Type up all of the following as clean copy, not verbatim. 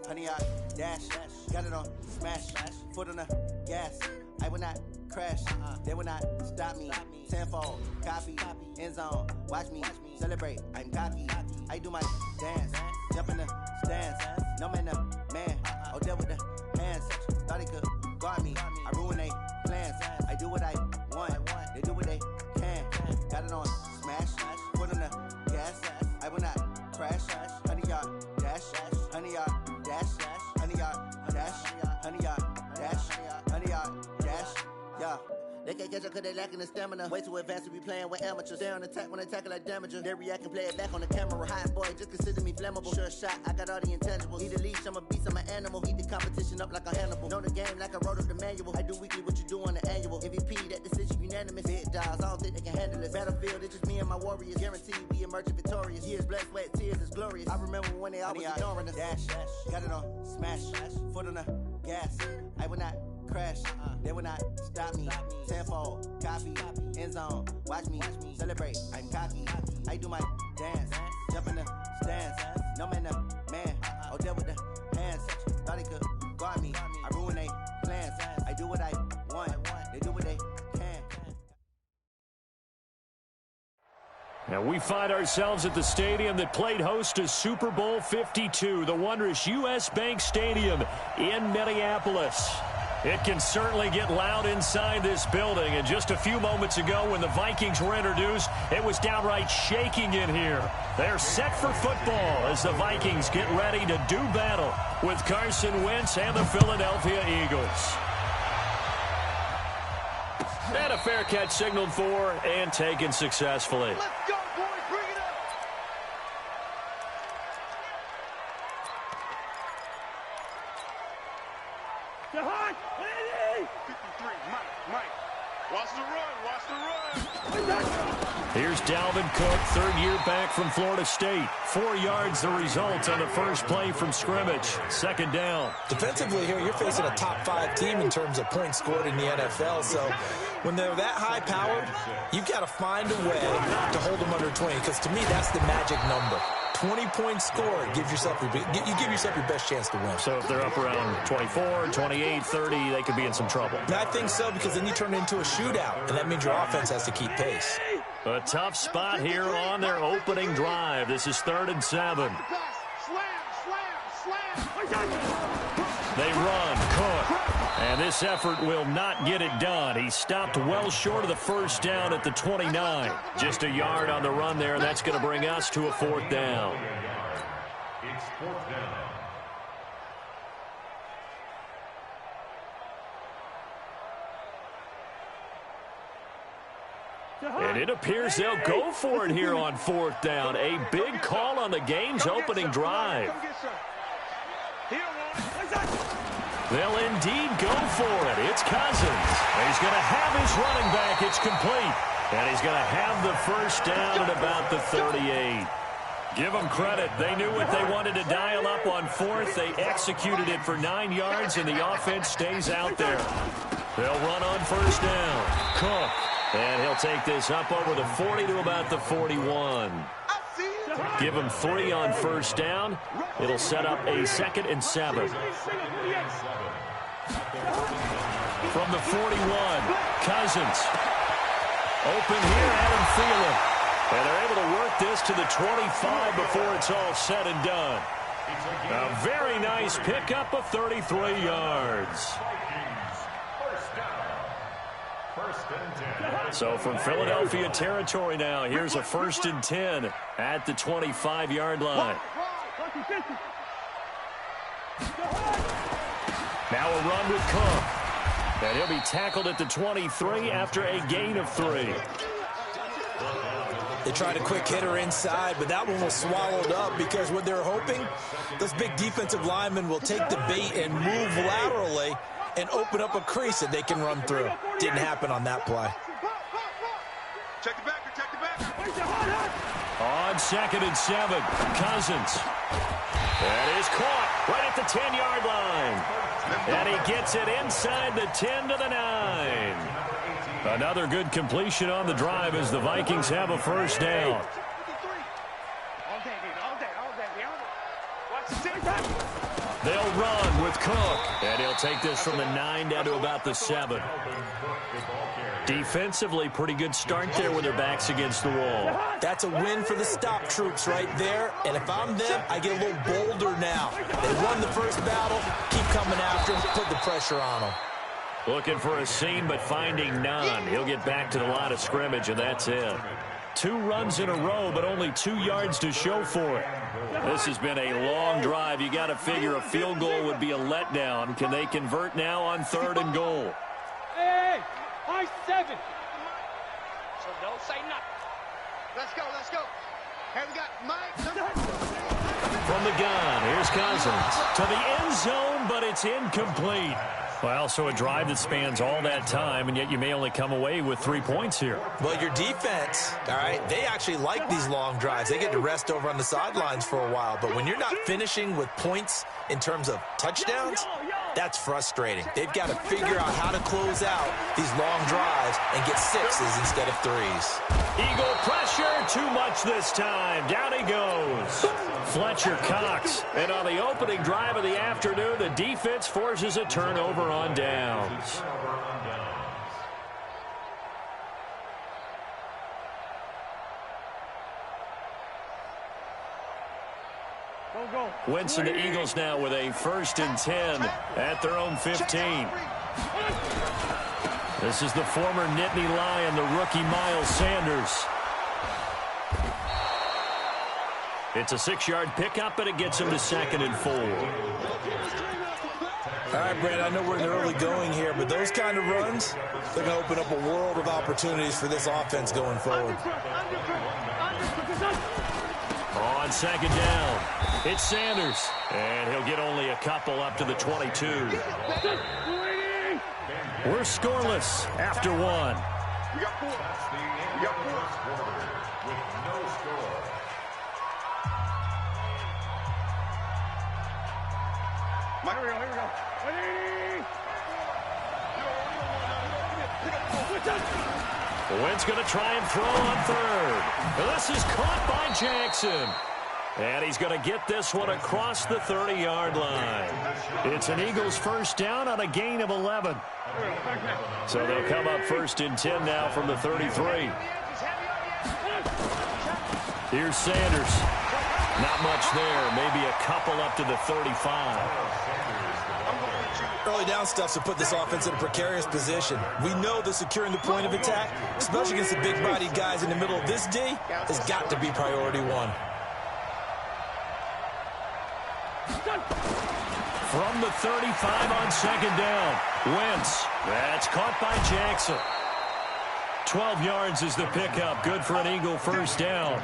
Honey, I dash, got it on smash, foot on the gas. I will not crash, they will not stop me. Tenfold, copy, end zone, watch me celebrate. I'm cocky, I do my dance, jump in the stands. No man, man, oh there with the hands. Thought he could guard me, I ruin they plans. I do what I want, they do what they can. Got it on smash, foot on the gas. I will not crash, honey, y'all dash, honey, y'all dash, honey, y'all dash, honey, y'all dash, honey, y'all dash, yeah. They can't catch up cause they lacking the stamina. Way too advanced to be playing with amateurs. They on attack when they tackle like damager. They react and play it back on the camera. Hot boy, just consider me flammable. Sure shot, I got all the intangibles. Need a leash, I'm a beast, I'm an animal. Eat the competition up like a Hannibal. Know the game like I wrote up the manual. I do weekly what you do on the annual. MVP, that decision unanimous. Big dials, I don't think they can handle it. Battlefield, it's just me and my warriors. Guaranteed we emerge victorious. Years, blood, sweat, tears, is glorious. I remember when they always ignoring us. Dash, got it on smash, foot on the gas. I will not crash, they will not stop me. Tenfold, copy, end zone, watch me celebrate. I'm cocky, I do my dance, jump in the stands. No man, man, oh there with the hands. Thought he could guard me, I ruin they plans. I do what I want, they do what they can. Now we find ourselves at the stadium that played host to Super Bowl 52, the wondrous U.S. Bank Stadium in Minneapolis. It can certainly get loud inside this building, and just a few moments ago when the Vikings were introduced, it was downright shaking in here. They're set for football as the Vikings get ready to do battle with Carson Wentz and the Philadelphia Eagles. And a fair catch signaled for and taken successfully. Let's go, boys. Bring it up. Jahan, 53, Mike. Watch the run. Here's Dalvin Cook, third year back from Florida State. 4 yards the result on the first play from scrimmage. Second down. Defensively here, you're facing a top 5 team in terms of points scored in the NFL. So when they're that high-powered, you've got to find a way to hold them under 20. Because to me, that's the magic number. 20 points scored, you give yourself your best chance to win. So if they're up around 24, 28, 30, they could be in some trouble. I think so, because then you turn it into a shootout, and that means your offense has to keep pace. A tough spot here on their opening drive. This is 3rd and 7. They run, Cook. And this effort will not get it done. He stopped well short of the first down at the 29. Just a yard on the run there, and that's going to bring us to a 4th down. It's 4th down. And it appears they'll go for it here on 4th down. A big call on the game's opening drive. They'll indeed go for it. It's Cousins. He's going to have his running back. It's complete. And he's going to have the first down at about the 38. Give them credit. They knew what they wanted to dial up on 4th. They executed it for 9 yards, and the offense stays out there. They'll run on first down. Cook. And he'll take this up over the 40 to about the 41. Give him 3 on first down. It'll set up a 2nd and 7. From the 41, Cousins. Open here, Adam Thielen. And they're able to work this to the 25 before it's all said and done. A very nice pickup of 33 yards. So from Philadelphia territory now, here's a 1st and 10 at the 25-yard line. Now a run with Cook. And he'll be tackled at the 23 after a gain of 3. They tried a quick hitter inside, but that one was swallowed up because what they're hoping, those big defensive linemen will take the bait and move laterally and open up a crease that they can run through. Didn't happen on that play. Check the back. On 2nd and 7, Cousins. That is caught right at the 10-yard line. And he gets it inside the 10 to the 9. Another good completion on the drive as the Vikings have a first down. They'll run with Cook, and he'll take this from the 9 down to about the 7. Defensively, pretty good start there with their backs against the wall. That's a win for the stop troops right there, and if I'm them, I get a little bolder now. They won the first battle, keep coming after them, put the pressure on them. Looking for a seam, but finding none. He'll get back to the line of scrimmage, and that's it. 2 runs in a row, but only 2 yards to show for it. This has been a long drive. You got to figure a field goal would be a letdown. Can they convert now on 3rd and goal? Hey, I 7. So don't say nothing. Let's go, let's go. Hey, we got Mike. From the gun, here's Cousins to the end zone, but it's incomplete. Well, so a drive that spans all that time, and yet you may only come away with 3 points here. Well, your defense, all right, they actually like these long drives. They get to rest over on the sidelines for a while. But when you're not finishing with points in terms of touchdowns, that's frustrating. They've got to figure out how to close out these long drives and get 6s instead of 3s. Eagle pressure, too much this time. Down he goes. Fletcher Cox. And on the opening drive of the afternoon, the defense forces a turnover on downs. Wentz and the Eagles now with a 1st and 10 at their own 15. This is the former Nittany Lion, the rookie Miles Sanders. It's a 6-yard pickup, and it gets him to 2nd and 4. All right, Brad, I know we're in the early going here, but those kind of runs, they're going to open up a world of opportunities for this offense going forward. On 2nd down, it's Sanders, and he'll get only a couple up to the 22. We're scoreless after 1. We got 4. We got 4. With no score. Mike, here we go. Wentz going to try and throw on 3rd. Well, this is caught by Jackson. And he's going to get this one across the 30-yard line. It's an Eagles first down on a gain of 11. So they'll come up 1st and 10 now from the 33. Here's Sanders. Not much there. Maybe a couple up to the 35. Early down stuff to put this offense in a precarious position. We know that securing the point of attack, especially against the big-bodied guys in the middle of this D, has got to be priority 1. From the 35 on 2nd down, Wentz. That's caught by Jackson. 12 yards is the pickup. Good for an Eagle first down.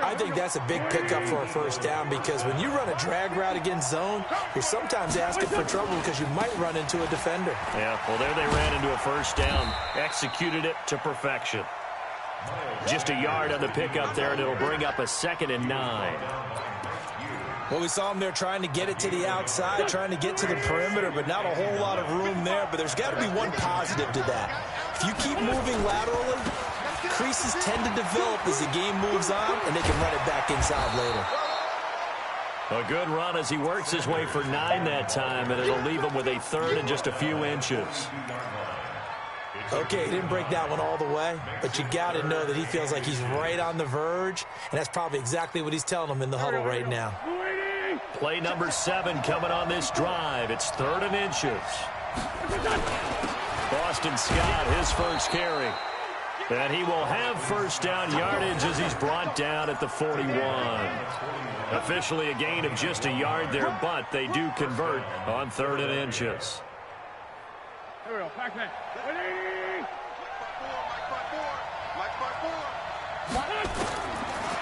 I think that's a big pickup for a first down because when you run a drag route against zone, you're sometimes asking for trouble because you might run into a defender. Yeah, well, there they ran into a first down. Executed it to perfection. Just a yard on the pickup there, and it'll bring up a 2nd and 9. Well, we saw him there trying to get it to the outside, trying to get to the perimeter, but not a whole lot of room there. But there's got to be one positive to that. If you keep moving laterally, creases tend to develop as the game moves on, and they can run it back inside later. A good run as he works his way for 9 that time, and it'll leave him with a 3rd and just a few inches. Okay, he didn't break that one all the way, but you got to know that he feels like he's right on the verge, and that's probably exactly what he's telling them in the huddle right now. Play number 7 coming on this drive. It's 3rd and inches. Boston Scott, his first carry. And he will have first down yardage as he's brought down at the 41. Officially a gain of just a yard there, but they do convert on 3rd and inches. Here we go, Pac-Man.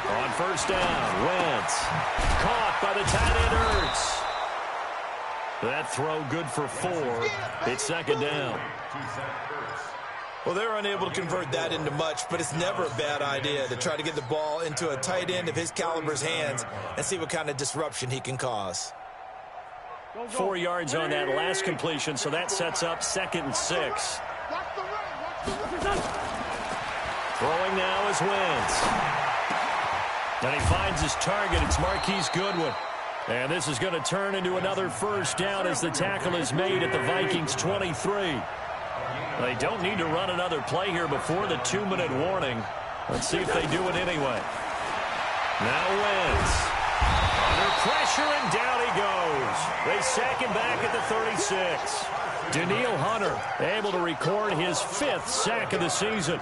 On first down, Wentz. Caught by the tight end, Ertz. That throw good for 4. It's 2nd down. Well, they're unable to convert that into much, but it's never a bad idea to try to get the ball into a tight end of his caliber's hands and see what kind of disruption he can cause. 4 yards on that last completion, so that sets up 2nd and 6. Throwing now is Wentz. And he finds his target. It's Marquise Goodwin. And this is going to turn into another first down as the tackle is made at the Vikings 23. They don't need to run another play here before the 2-minute warning. Let's see if they do it anyway. Now Wentz. Under pressure, and down he goes. They sack him back at the 36. Danielle Hunter able to record his 5th sack of the season.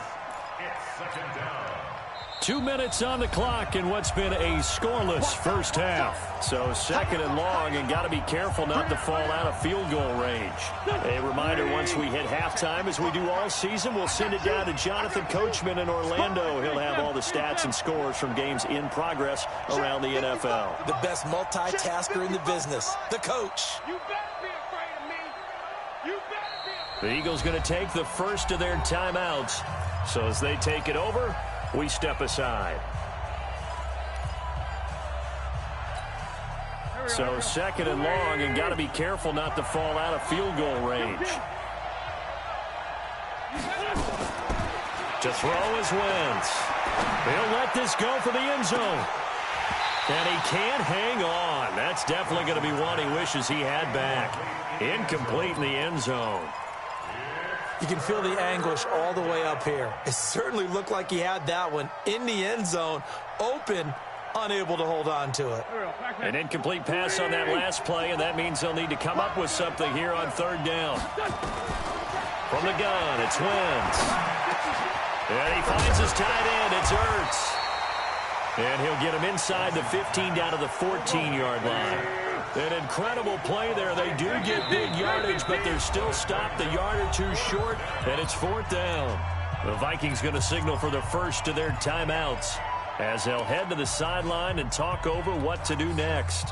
2 minutes on the clock in what's been a scoreless first half. So 2nd and long, and got to be careful not to fall out of field goal range. A reminder, once we hit halftime, as we do all season, we'll send it down to Jonathan Coachman in Orlando. He'll have all the stats and scores from games in progress around the NFL. The best multitasker in the business, the coach. You better be afraid of me. You better be afraid. The Eagles going to take the first of their timeouts. So as they take it over, we step aside. So 2nd and long, and got to be careful not to fall out of field goal range. To throw is Wentz. He'll let this go for the end zone. And he can't hang on. That's definitely going to be one he wishes he had back. Incomplete in the end zone. You can feel the anguish all the way up here. It certainly looked like he had that one in the end zone, open, unable to hold on to it. An incomplete pass on that last play, and that means they'll need to come up with something here on 3rd down. From the gun, it's Wentz. And he finds his tight end. It's Ertz. And he'll get him inside the 15 down to the 14-yard line. An incredible play there. They do get big yardage, but they're still stopped a yard or two short, and it's 4th down. The Vikings going to signal for the first of their timeouts as they'll head to the sideline and talk over what to do next.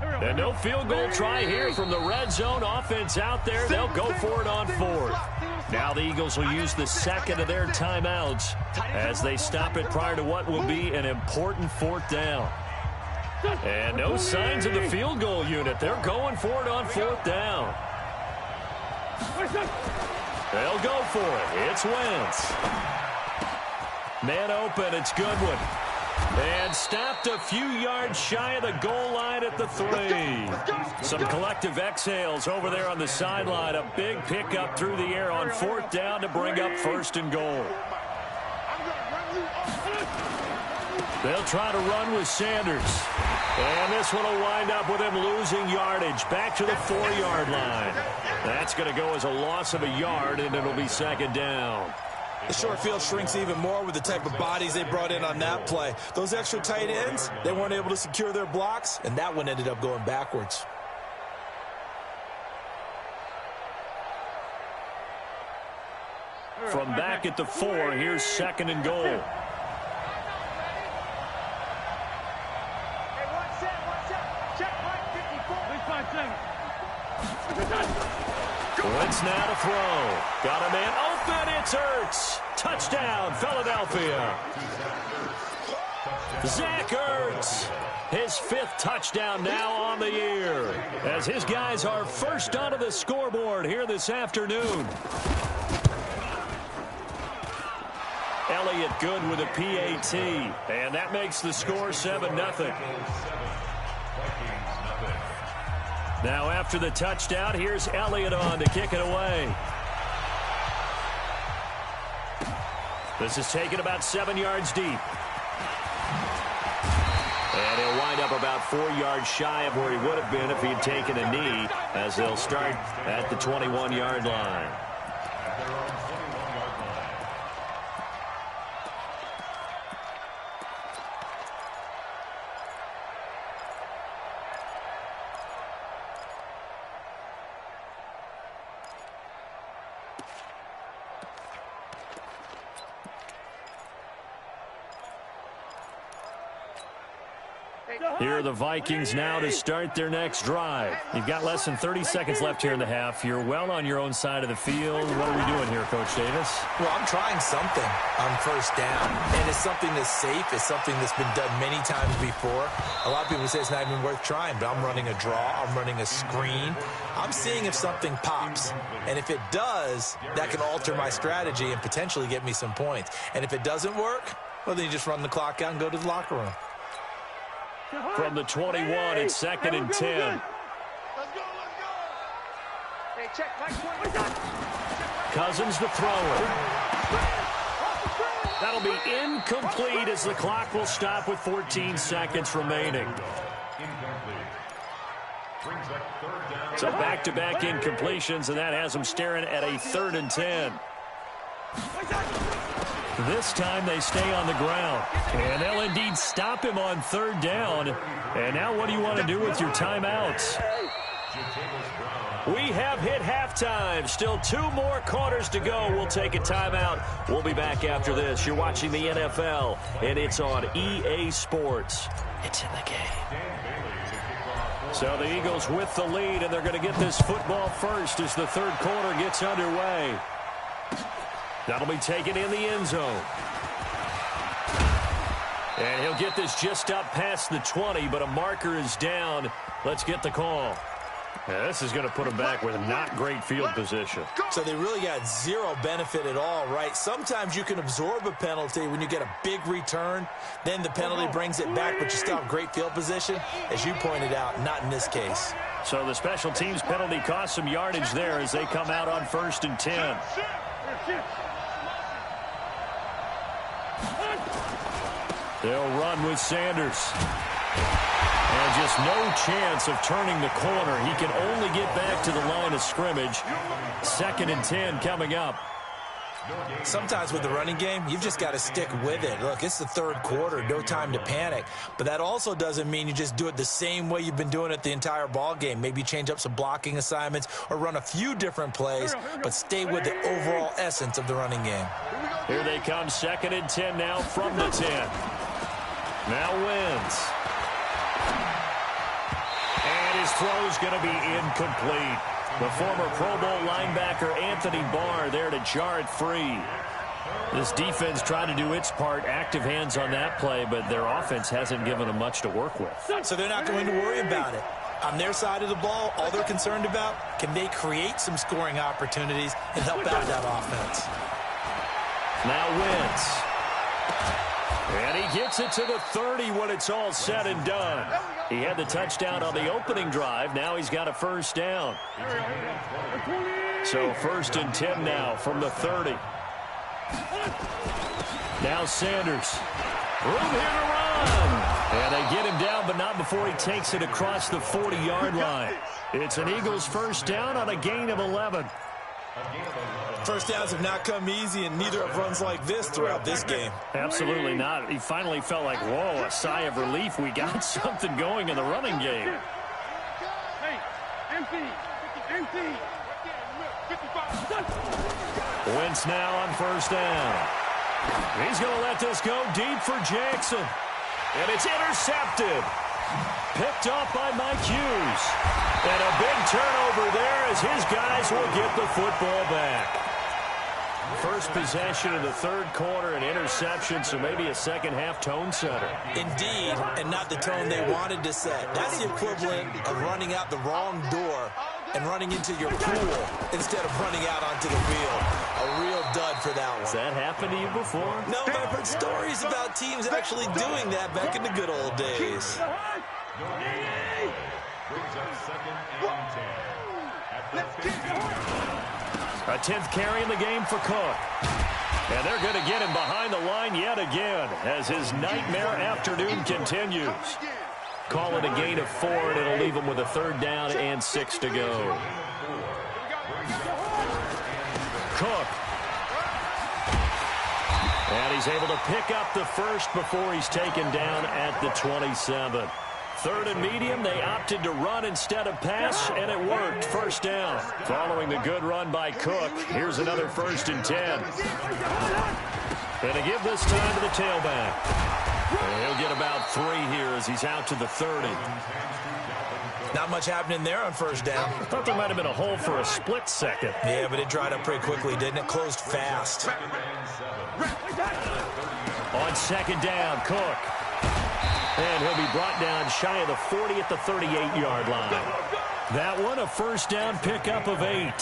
And no field goal try here from the red zone. Offense out there. They'll go for it on 4th. Now the Eagles will use the 2nd of their timeouts as they stop it prior to what will be an important 4th down. And no signs of the field goal unit. They're going for it on 4th down. They'll go for it. It's Wentz. Man open. It's Goodwin. And stopped a few yards shy of the goal line at the 3. Some collective exhales over there on the sideline. A big pickup through the air on 4th down to bring up 1st and goal. They'll try to run with Sanders. And this one will wind up with him losing yardage back to the 4-yard line. That's going to go as a loss of a yard, and it'll be 2nd down. The short field shrinks even more with the type of bodies they brought in on that play. Those extra tight ends, they weren't able to secure their blocks, and that one ended up going backwards. From back at the 4, here's 2nd and goal. Hey, one set. Check right 54. Please 5 seconds. Wentz now to throw. Got a man open. It's Ertz. Touchdown, Philadelphia. Zach Ertz. His 5th touchdown now on the year as his guys are first onto the scoreboard here this afternoon. Elliott good with a PAT, and that makes the score 7-0. Now after the touchdown, here's Elliott on to kick it away. This is taken about 7 yards deep. And he'll wind up about 4 yards shy of where he would have been if he had taken a knee, as they'll start at the 21-yard line. Here are the Vikings now to start their next drive. You've got less than 30 seconds left here in the half. You're well on your own side of the field. What are we doing here, Coach Davis? Well, I'm trying something on first down, and it's something that's safe. It's something that's been done many times before. A lot of people say it's not even worth trying, but I'm running a draw. I'm running a screen. I'm seeing if something pops, and if it does, that can alter my strategy and potentially get me some points. And if it doesn't work, well, then you just run the clock out and go to the locker room. From the 21, it's 2nd and 10. Let's go. Hey, check, Mike. Cousins the thrower. That'll be incomplete as the clock will stop with 14 seconds remaining. So back-to-back incompletions, and that has them staring at a 3rd and 10. This time they stay on the ground, and they'll indeed stop him on 3rd down. And now what do you want to do with your timeouts? We have hit halftime. Still 2 more quarters to go. We'll take a timeout. We'll be back after this. You're watching the NFL, and it's on EA Sports. It's in the game. So the Eagles with the lead, and they're going to get this football first as the 3rd quarter gets underway. That'll be taken in the end zone. And he'll get this just up past the 20, but a marker is down. Let's get the call. Yeah, this is going to put him back with not great field position. So they really got zero benefit at all, right? Sometimes you can absorb a penalty when you get a big return. Then the penalty brings it back, but you still have great field position. As you pointed out, not in this case. So the special teams penalty cost some yardage there as they come out on 1st and 10. They'll run with Sanders. And just no chance of turning the corner. He can only get back to the line of scrimmage. 2nd and 10 coming up. Sometimes with the running game, you've just got to stick with it. Look, it's the 3rd quarter, no time to panic. But that also doesn't mean you just do it the same way you've been doing it the entire ball game. Maybe change up some blocking assignments or run a few different plays, but stay with the overall essence of the running game. Here they come, 2nd and 10 now from the 10. Now Wins. And his throw's going to be incomplete. The former Pro Bowl linebacker Anthony Barr there to jar it free. This defense tried to do its part, active hands on that play, but their offense hasn't given them much to work with. So they're not going to worry about it. On their side of the ball, all they're concerned about, can they create some scoring opportunities and help out that offense? Now Wins. And he gets it to the 30 when it's all said and done. He had the touchdown on the opening drive. Now he's got a 1st down. So 1st and 10 now from the 30. Now Sanders. Room here to run. And they get him down, but not before he takes it across the 40-yard line. It's an Eagles 1st down on a gain of 11. First downs have not come easy, and neither have runs like this throughout this game. Absolutely not. He finally felt like, whoa, a sigh of relief. We got something going in the running game. Hey, empty. Wentz now on 1st down. He's going to let this go deep for Jackson. And it's intercepted. Picked off by Mike Hughes. And a big turnover there as his guys will get the football back. First possession of the 3rd quarter, an interception, so maybe a second-half tone setter. Indeed, and not the tone they wanted to set. That's the equivalent of running out the wrong door and running into your pool instead of running out onto the field. A real dud for that one. Has that happened to you before? No, but I've heard stories about teams actually doing that back in the good old days. A 10th carry in the game for Cook. And they're going to get him behind the line yet again as his nightmare afternoon continues. Call it a gain of 4, and it'll leave him with a 3rd down and 6 to go. Cook. And he's able to pick up the 1st before he's taken down at the 27. 3rd and medium, they opted to run instead of pass, and it worked. 1st down. Following the good run by Cook, here's another 1st and 10. And to give this time to the tailback. And he'll get about 3 here as he's out to the 30. Not much happening there on first down. I thought there might have been a hole for a split second. Yeah, but it dried up pretty quickly, didn't it? Closed fast. On second down, Cook. And he'll be brought down shy of the 40 at the 38-yard line. That one, a first down pickup of 8.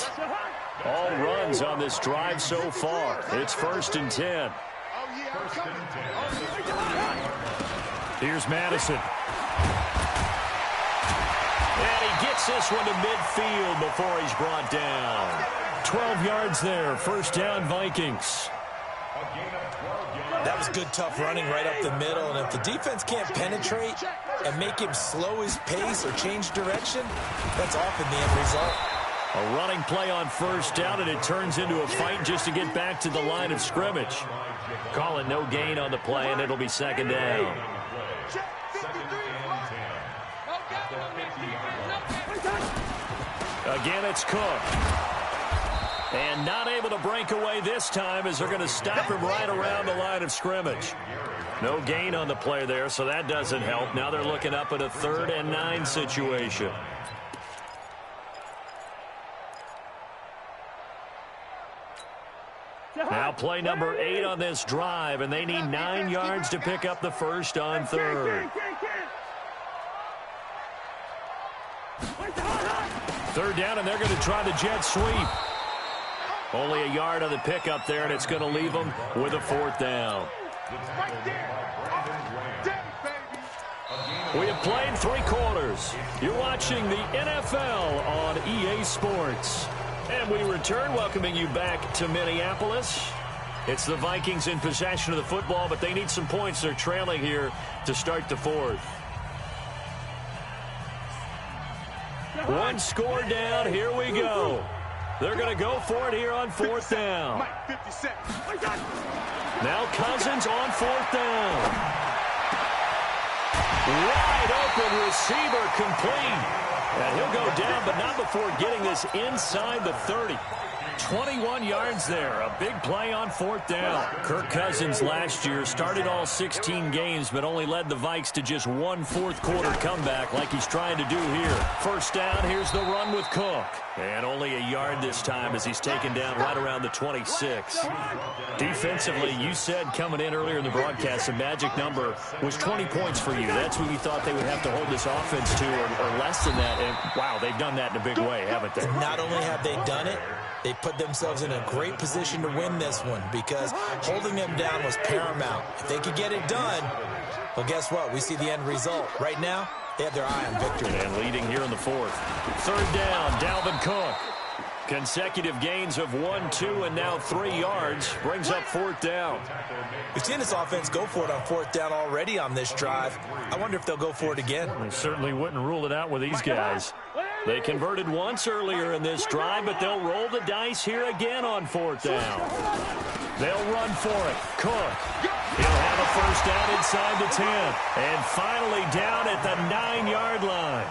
All runs on this drive so far. It's 1st and 10. Here's Madison. And he gets this one to midfield before he's brought down. 12 yards there. First down, Vikings. That was good, tough running right up the middle. And if the defense can't penetrate and make him slow his pace or change direction, that's often the end result. A running play on first down, and it turns into a fight just to get back to the line of scrimmage. Calling no gain on the play, and it'll be second down. Again, it's Cook. And not able to break away this time as they're going to stop him right around the line of scrimmage. No gain on the play there, so that doesn't help. Now they're looking up at a 3rd and 9 situation. Now play number 8 on this drive, and they need 9 yards to pick up the first on 3rd. 3rd down, and they're going to try the jet sweep. Only a yard on the pickup there, and it's going to leave them with a 4th down. We have played 3 quarters. You're watching the NFL on EA Sports. And we return, welcoming you back to Minneapolis. It's the Vikings in possession of the football, but they need some points. They're trailing here to start the 4th. 1 score down. Here we go. They're going to go for it here on 4th down. Now Cousins on 4th down. Wide open receiver complete. And he'll go down, but not before getting this inside the 30. 21 yards there. A big play on 4th down. Kirk Cousins last year started all 16 games, but only led the Vikes to just 1 fourth-quarter comeback like he's trying to do here. First down, here's the run with Cook. And only a yard this time as he's taken down right around the 26. Defensively, you said coming in earlier in the broadcast, the magic number was 20 points for you. That's what you thought they would have to hold this offense to, or less than that. And, wow, they've done that in a big way, haven't they? Not only have they done it, they put themselves in a great position to win this one because holding them down was paramount. If they could get it done, well, guess what? We see the end result. Right now, they have their eye on victory. And leading here in the 4th. 3rd down, Dalvin Cook. Consecutive gains of 1, 2, and now 3 yards. Brings up 4th down. We've seen this offense go for it on 4th down already on this drive. I wonder if they'll go for it again. They certainly wouldn't rule it out with these guys. They converted once earlier in this drive, but they'll roll the dice here again on 4th down. They'll run for it. Cook. He'll have a first down inside the 10. And finally down at the 9-yard line.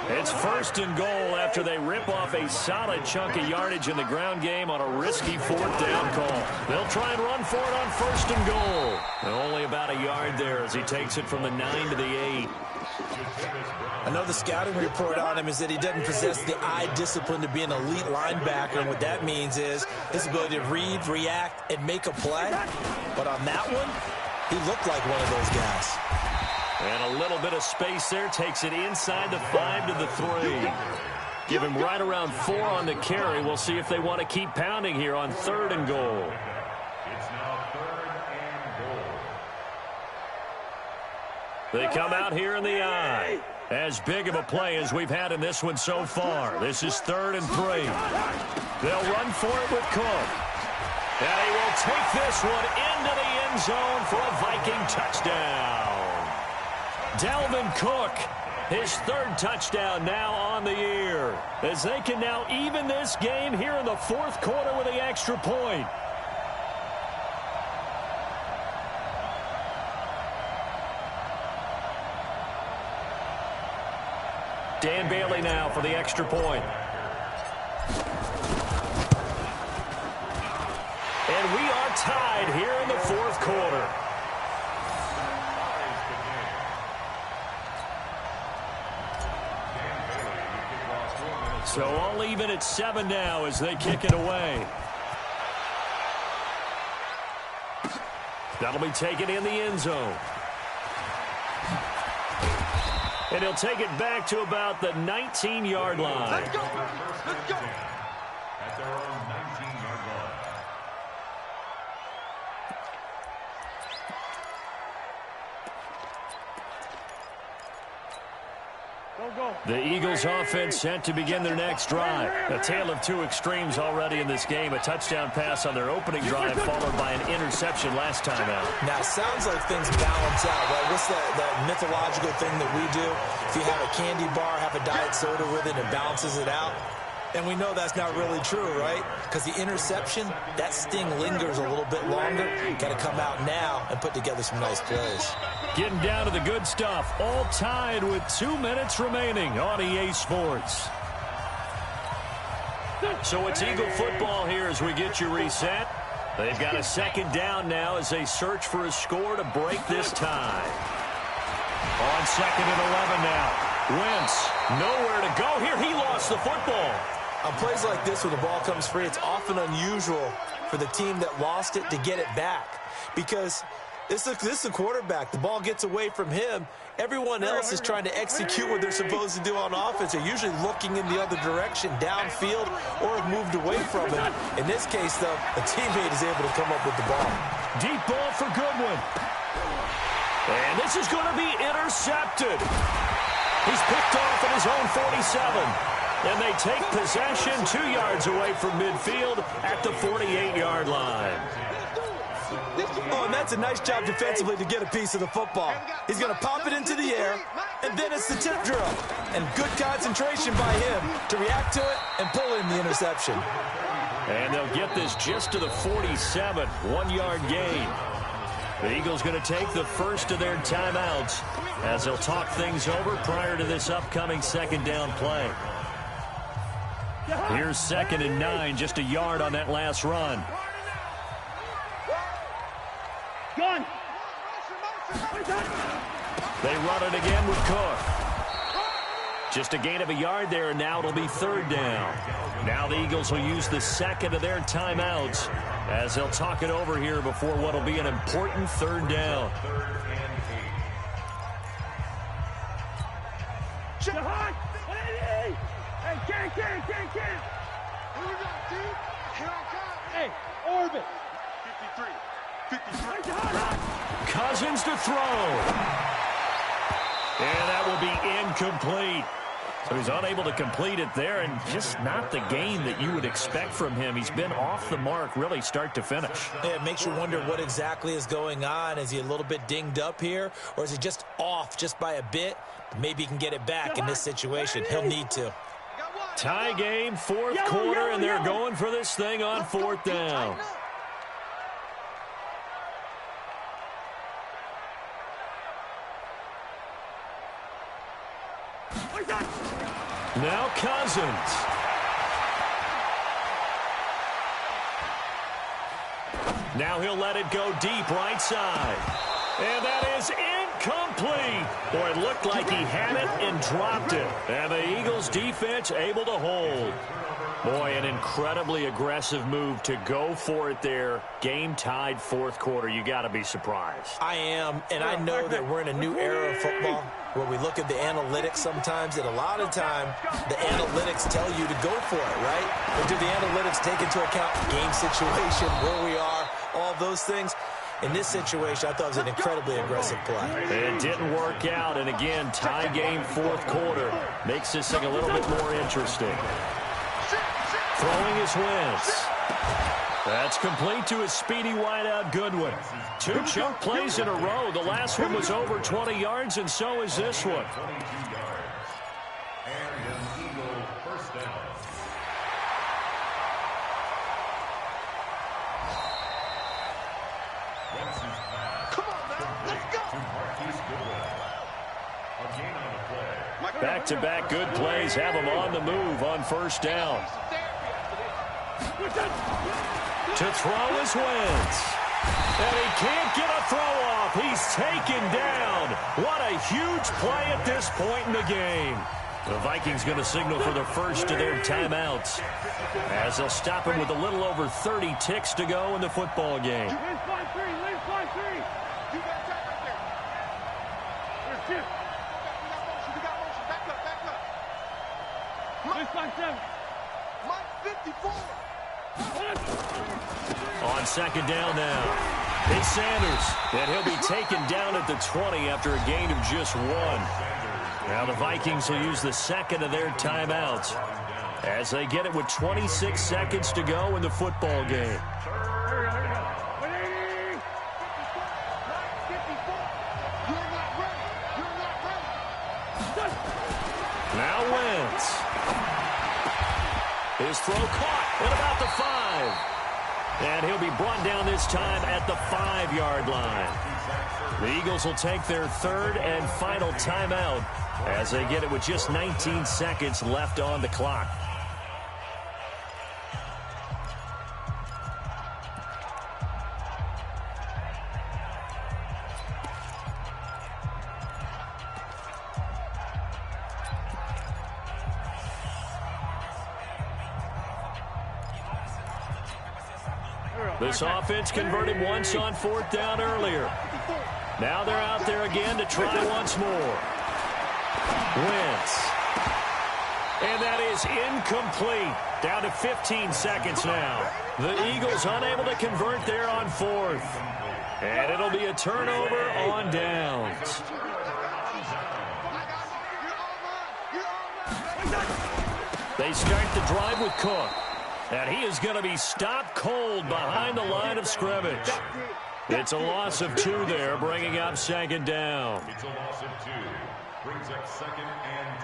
It's 1st and goal after they rip off a solid chunk of yardage in the ground game on a risky 4th down call. They'll try and run for it on 1st and goal. And only about a yard there as he takes it from the 9 to the 8. I know the scouting report on him is that he doesn't possess the eye discipline to be an elite linebacker, and what that means is his ability to read, react, and make a play. But on that one, he looked like one of those guys. And a little bit of space there, takes it inside the 5 to the 3. Give him right around 4 on the carry. We'll see if they want to keep pounding here on 3rd and goal. It's now 3rd and goal. They come out here in the eye. As big of a play as we've had in this one so far. This is 3rd and 3. They'll run for it with Cook. And he will take this one into the end zone for a Viking touchdown. Dalvin Cook, his 3rd touchdown now on the year, as they can now even this game here in the 4th quarter with the extra point. Dan Bailey now for the extra point. And we are tied here in the 4th quarter. So all even at 7 now as they kick it away. That'll be taken in the end zone. And he'll take it back to about the 19-yard line. Let's go. Let's go. At their own 19-yard line. The Eagles offense set to begin their next drive. A tale of two extremes already in this game. A touchdown pass on their opening drive followed by an interception last time out. Now, it sounds like things balance out, right? What's that mythological thing that we do? If you have a candy bar, have a diet soda with it, it balances it out. And we know that's not really true, right? Because the interception, that sting lingers a little bit longer. Got to come out now and put together some nice plays. Getting down to the good stuff. All tied with 2 minutes remaining on EA Sports. So it's Eagle football here as we get you reset. They've got a second down now as they search for a score to break this tie. On second and 11 now. Wentz, nowhere to go here. He lost the football. On plays like this, when the ball comes free, it's often unusual for the team that lost it to get it back. Because this is a quarterback. The ball gets away from him. Everyone else is trying to execute what they're supposed to do on offense. They're usually looking in the other direction, downfield, or have moved away from it. In this case, though, a teammate is able to come up with the ball. Deep ball for Goodwin. And this is going to be intercepted. He's picked off at his own 47. And they take possession 2 yards away from midfield at the 48-yard line. Oh, and that's a nice job defensively to get a piece of the football. He's going to pop it into the air, and then it's the tip drill. And good concentration by him to react to it and pull in the interception. And they'll get this just to the 47, 1-yard gain. The Eagles going to take the first of their timeouts as they'll talk things over prior to this upcoming second down play. Here's 2nd and 9, just a yard on that last run. Gun. They run it again with Cook. Just a gain of a yard there, and now it'll be 3rd down. Now the Eagles will use the second of their timeouts as they'll talk it over here before what will be an important 3rd down. Can't. Hey, orbit. 53. Cousins to throw. And that will be incomplete. So he's unable to complete it there, and just not the game that you would expect from him. He's been off the mark really start to finish. Yeah, it makes you wonder what exactly is going on. Is he a little bit dinged up here, or is he just off just by a bit? Maybe he can get it back in this situation. He'll need to. Tie game, 4th quarter, and they're going for this thing on 4th down. Now Cousins. Now he'll let it go deep right side. And that is incomplete. Boy, it looked like he had it and dropped it. And the Eagles defense able to hold. Boy, an incredibly aggressive move to go for it there. Game tied 4th quarter. You got to be surprised. I am, and I know that we're in a new era of football where we look at the analytics sometimes, and a lot of time the analytics tell you to go for it, right? But do the analytics take into account game situation, where we are, all those things? In this situation, I thought it was an incredibly aggressive play. It didn't work out, and again, tie game 4th quarter makes this thing a little bit more interesting. Throwing his Wentz. That's complete to his speedy wideout Goodwin. 2 chunk plays in a row. The last one was over 20 yards, and so is this one. Back-to-back good plays have him on the move on 1st down. To throw is Wentz. And he can't get a throw off. He's taken down. What a huge play at this point in the game. The Vikings going to signal for the first of their timeouts as they'll stop him with a little over 30 ticks to go in the football game. You win 5-3, win 5-3. You got a tap right there. Here's Chip. We got motion. Back up. Win 5-7. Mike 54. On second down now, it's Sanders, and he'll be taken down at the 20 after a gain of just 1. Now the Vikings will use the second of their timeouts as they get it with 26 seconds to go in the football game. Now Wentz. His throw caught at about the 5. And he'll be brought down this time at the 5-yard line. The Eagles will take their third and final timeout as they get it with just 19 seconds left on the clock. This offense converted once on 4th down earlier. Now they're out there again to try once more. Wentz. And that is incomplete. Down to 15 seconds now. The Eagles unable to convert there on 4th. And it'll be a turnover on downs. They start the drive with Cook. And he is going to be stopped cold behind the line of scrimmage. It's a loss of 2 there, bringing up second down. It's a loss of 2. Brings up 2nd and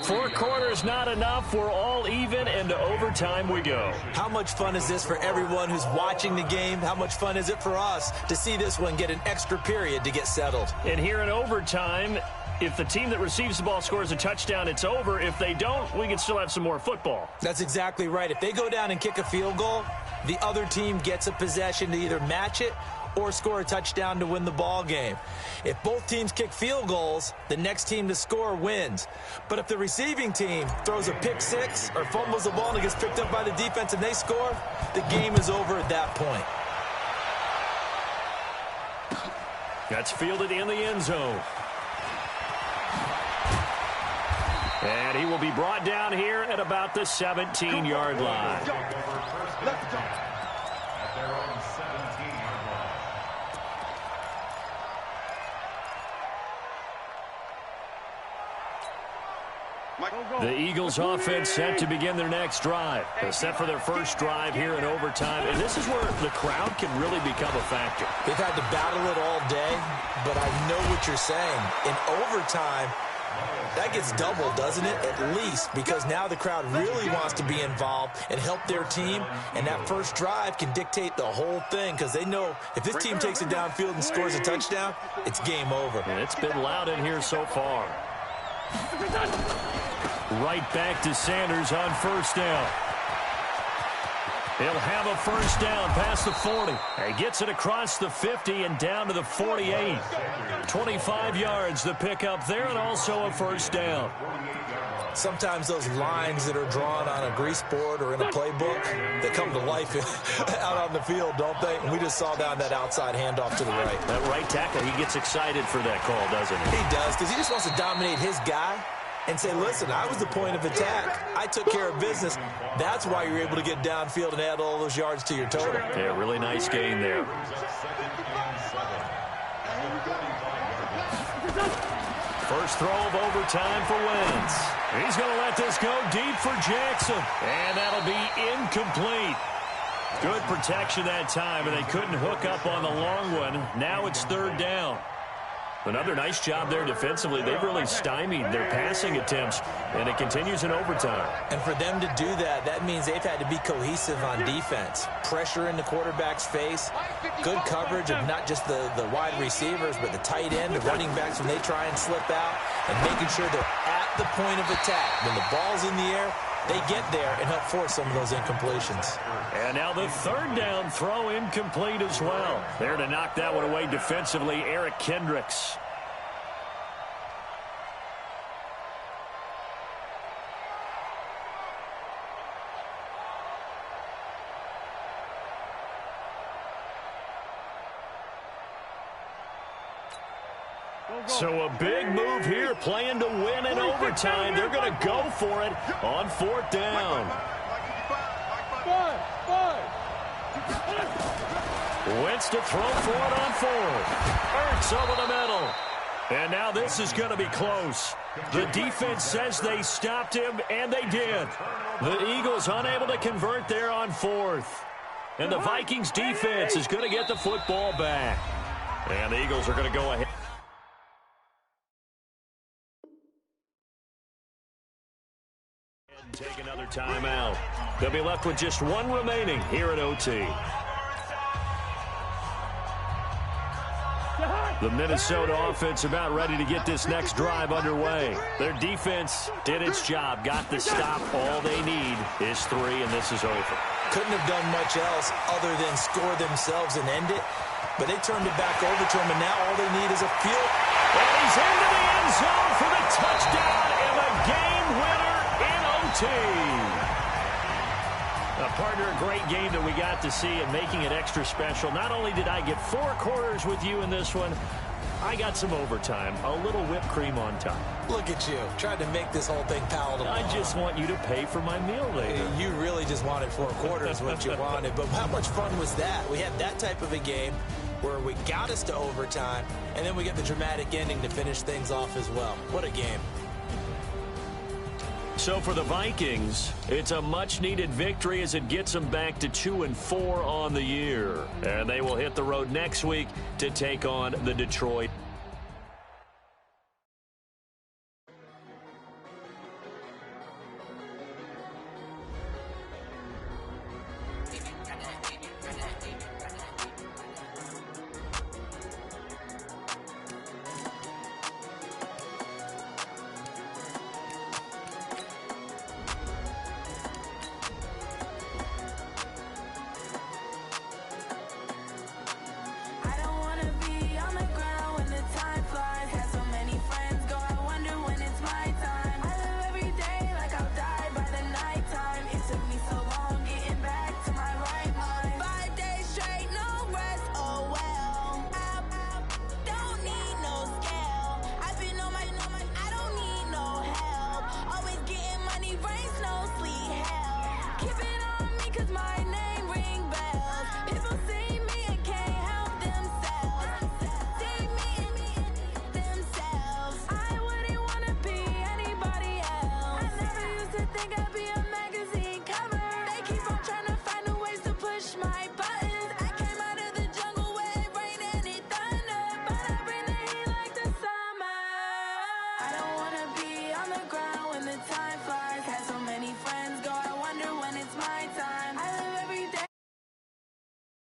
12. 4 quarters not enough. We're all even, and to overtime we go. How much fun is this for everyone who's watching the game? How much fun is it for us to see this one get an extra period to get settled? And here in overtime, if the team that receives the ball scores a touchdown, it's over. If they don't, we can still have some more football. That's exactly right. If they go down and kick a field goal, the other team gets a possession to either match it or score a touchdown to win the ball game. If both teams kick field goals, the next team to score wins. But if the receiving team throws a pick 6 or fumbles the ball and it gets picked up by the defense and they score, the game is over at that point. That's fielded in the end zone. And he will be brought down here at about the 17-yard line. At their own 17-yard line. The Eagles offense set to begin their next drive. They're set for their first drive here in overtime. And this is where the crowd can really become a factor. They've had to battle it all day, but I know what you're saying. In overtime, that gets doubled, doesn't it? At least, because now the crowd really wants to be involved and help their team, and that first drive can dictate the whole thing because they know if this team takes it downfield and scores a touchdown, it's game over. And it's been loud in here so far. Right back to Sanders on first down. He'll have a first down past the 40. He gets it across the 50 and down to the 48. 25 yards the pickup there, and also a first down. Sometimes those lines that are drawn on a grease board or in a playbook, they come to life out on the field, don't they? And we just saw down that outside handoff to the right. That right tackle, he gets excited for that call, doesn't he? He does, because he just wants to dominate his guy and say, listen, I was the point of attack. I took care of business. That's why you're able to get downfield and add all those yards to your total. Yeah, really nice gain there. First throw of overtime for Wentz. He's going to let this go deep for Jackson. And that'll be incomplete. Good protection that time, and they couldn't hook up on the long one. Now it's third down. Another nice job there defensively. They've really stymied their passing attempts, and it continues in overtime. And for them to do that, that means they've had to be cohesive on defense. Pressure in the quarterback's face, good coverage of not just the wide receivers, but the tight end, the running backs when they try and slip out, and making sure they're at the point of attack. When the ball's in the air, they get there and help force some of those incompletions. And now the third down throw incomplete as well. There to knock that one away defensively, Eric Kendricks. So a big move here, playing to win in overtime. They're going to go for it on 4th down. Wentz to throw for it on 4th. Ertz over the middle. And now this is going to be close. The defense says they stopped him, and they did. The Eagles unable to convert there on 4th. And the Vikings defense is going to get the football back. And the Eagles are going to go ahead. And take another timeout. They'll be left with just one remaining here at OT. The Minnesota offense about ready to get this next drive underway. Their defense did its job, got the stop. All they need is 3, and this is over. Couldn't have done much else other than score themselves and end it, but they turned it back over to him, and now all they need is a field. And he's into the end zone for the touchdown and a game winner in OT. Partner, a great game that we got to see and making it extra special. Not only did I get 4 quarters with you in this one, I got some overtime, a little whipped cream on top. Look at you, trying to make this whole thing palatable. I just want you to pay for my meal later. You really just wanted 4 quarters, what you wanted. But how much fun was that? We had that type of a game where we got us to overtime, and then we get the dramatic ending to finish things off as well. What a game. So for the Vikings, it's a much-needed victory as it gets them back to 2-4 on the year. And they will hit the road next week to take on the Detroit. Time flies, had so many friends.